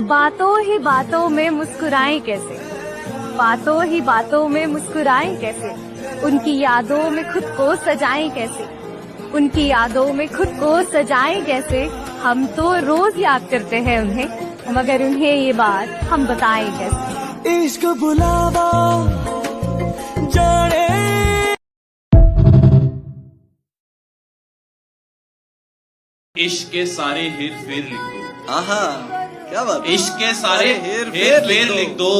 बातों ही बातों में मुस्कुराएं कैसे, बातों ही बातों में मुस्कुराएं कैसे, उनकी यादों में खुद को सजाएं कैसे, उनकी यादों में खुद को सजाएं कैसे। हम तो रोज याद करते हैं उन्हें, मगर उन्हें ये बात हम बताएं कैसे। इश्क बुलावा जाने इश्क के सारे हेर फेर लिख दो। आहा, क्या बात। इश्क के सारे हेर फेर लिख दो,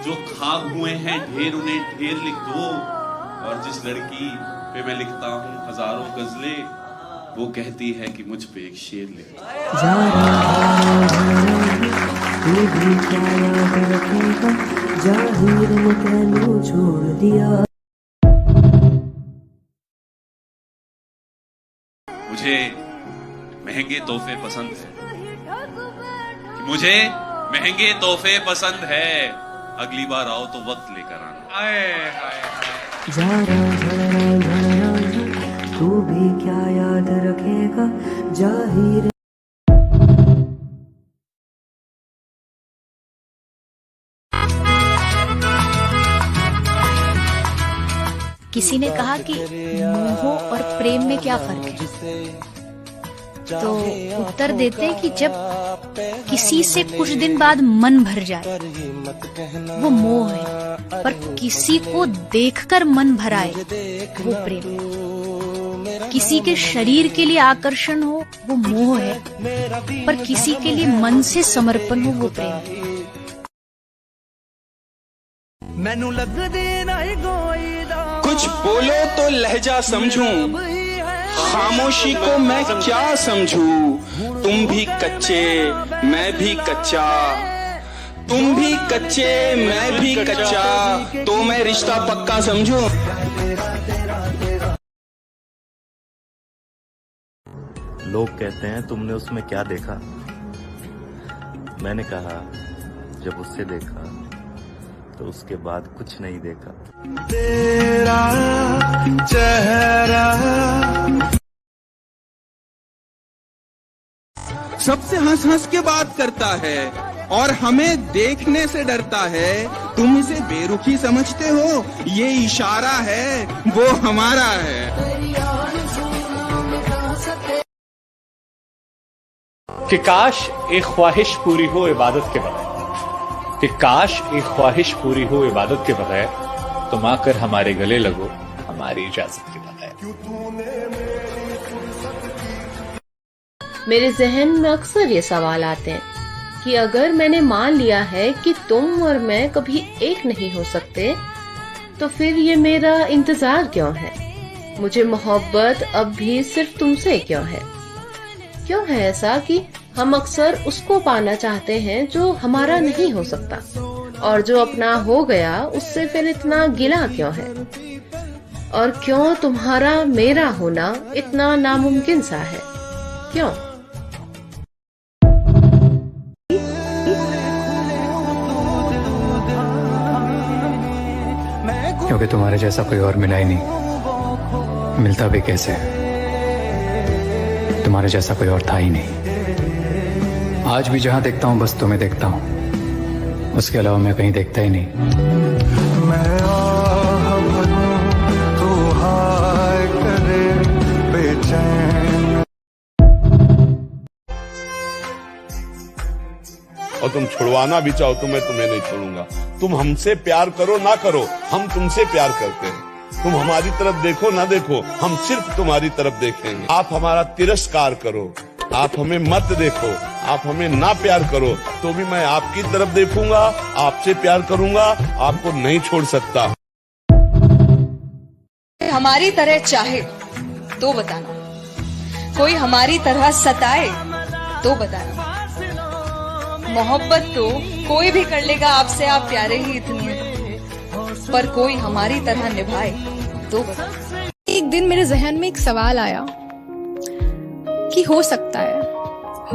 जो खाक हुए हैं ढेर उन्हें ढेर लिख दो। और जिस लड़की पे मैं लिखता हूँ हजारों गजलें, वो कहती है कि मुझ पे एक शेर लिख दो। छोड़ दिया। मुझे महंगे तोहफे पसंद है, मुझे महंगे तोहफे पसंद है। अगली बार आओ तो वक्त लेकर आना। तू भी क्या याद रखेगा जाहिर। किसी ने कहा कि मोह और प्रेम में क्या फर्क है, तो उत्तर देते हैं कि जब किसी से कुछ दिन बाद मन भर जाए वो मोह है, पर किसी को देखकर मन भराए वो प्रेम है। किसी के शरीर के लिए आकर्षण हो वो मोह है, पर किसी के लिए मन से समर्पण हो वो प्रेम है। मैनू लगदी नहीं कुछ बोलो तो लहजा समझूं, खामोशी को मैं क्या समझूं। तुम भी कच्चे मैं भी कच्चा, तुम भी कच्चे मैं भी कच्चा, तो मैं रिश्ता पक्का समझूं। लोग कहते हैं तुमने उसमें क्या देखा, मैंने कहा जब उससे देखा तो उसके बाद कुछ नहीं देखा। तेरा चेहरा सबसे हंस हंस के बात करता है और हमें देखने से डरता है। तुम इसे बेरुखी समझते हो, ये इशारा है वो हमारा है। कि काश एक ख्वाहिश पूरी हो इबादत के बगैर, कि काश एक ख्वाहिश पूरी हो इबादत के बगैर, तुम आकर हमारे गले लगो हमारी इजाजत के बगैर। मेरे जहन में अक्सर ये सवाल आते हैं कि अगर मैंने मान लिया है कि तुम और मैं कभी एक नहीं हो सकते, तो फिर ये मेरा इंतजार क्यों है? मुझे मोहब्बत अब भी सिर्फ तुमसे क्यों है? क्यों है ऐसा कि हम अक्सर उसको पाना चाहते हैं जो हमारा नहीं हो सकता, और जो अपना हो गया उससे फिर इतना गिला क्यों है? और क्यों तुम्हारा मेरा होना इतना नामुमकिन सा है? क्यों? क्योंकि तुम्हारे जैसा कोई और मिला ही नहीं, मिलता भी कैसे, तुम्हारे जैसा कोई और था ही नहीं। आज भी जहां देखता हूं बस तुम्हें देखता हूं, उसके अलावा मैं कहीं देखता ही नहीं। मैं तू हाय करे बेचैन। और तुम छुड़वाना भी चाहो तो मैं तुम्हें नहीं छोड़ूंगा। तुम हमसे प्यार करो ना करो, हम तुमसे प्यार करते हैं। तुम हमारी तरफ देखो ना देखो, हम सिर्फ तुम्हारी तरफ देखेंगे। आप हमारा तिरस्कार करो, आप हमें मत देखो, आप हमें ना प्यार करो, तो भी मैं आपकी तरफ देखूंगा, आपसे प्यार करूंगा, आपको नहीं छोड़ सकता। हमारी तरह चाहे तो बताना, कोई हमारी तरह सताए तो बताना। मोहब्बत तो कोई भी कर लेगा आपसे, आप प्यारे ही इतने हैं, पर कोई हमारी तरह निभाए तो बताना। एक दिन मेरे जहन में एक सवाल आया कि हो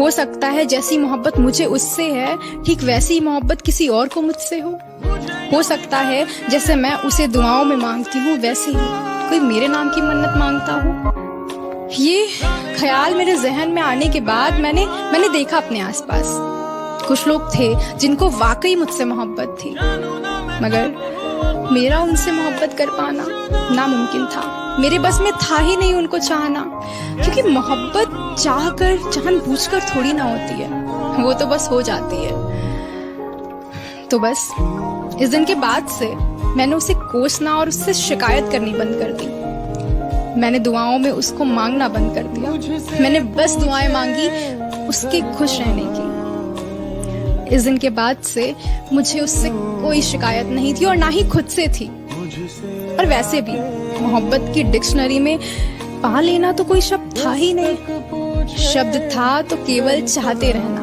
सकता है जैसी मोहब्बत मुझे उससे है, ठीक वैसी मोहब्बत किसी और को मुझसे हो सकता है जैसे मैं उसे दुआओं में मांगती हूँ, वैसे ही कोई मेरे नाम की मन्नत मांगता हो। ये ख्याल मेरे जहन में आने के बाद मैंने देखा अपने आसपास, कुछ लोग थे जिनको वाकई मुझसे मोहब्बत थी, मगर मेरा उनसे मोहब्बत कर पाना नामुमकिन था। मेरे बस में था ही नहीं उनको चाहना, क्योंकि मोहब्बत चाहकर जानबूझकर थोड़ी ना होती है, वो तो बस हो जाती है। तो बस इस दिन के बाद से मैंने उसे कोसना और उससे शिकायत करनी बंद कर दी। मैंने दुआओं में उसको मांगना बंद कर दिया। मैंने बस दुआएं मांगी उसके खुश रहने की। इस दिन के बाद से मुझे उससे कोई शिकायत नहीं थी और ना ही खुद से थी। और वैसे भी मोहब्बत की डिक्शनरी में पा लेना तो कोई शब्द था ही नहीं। शब्द था तो केवल चाहते रहना।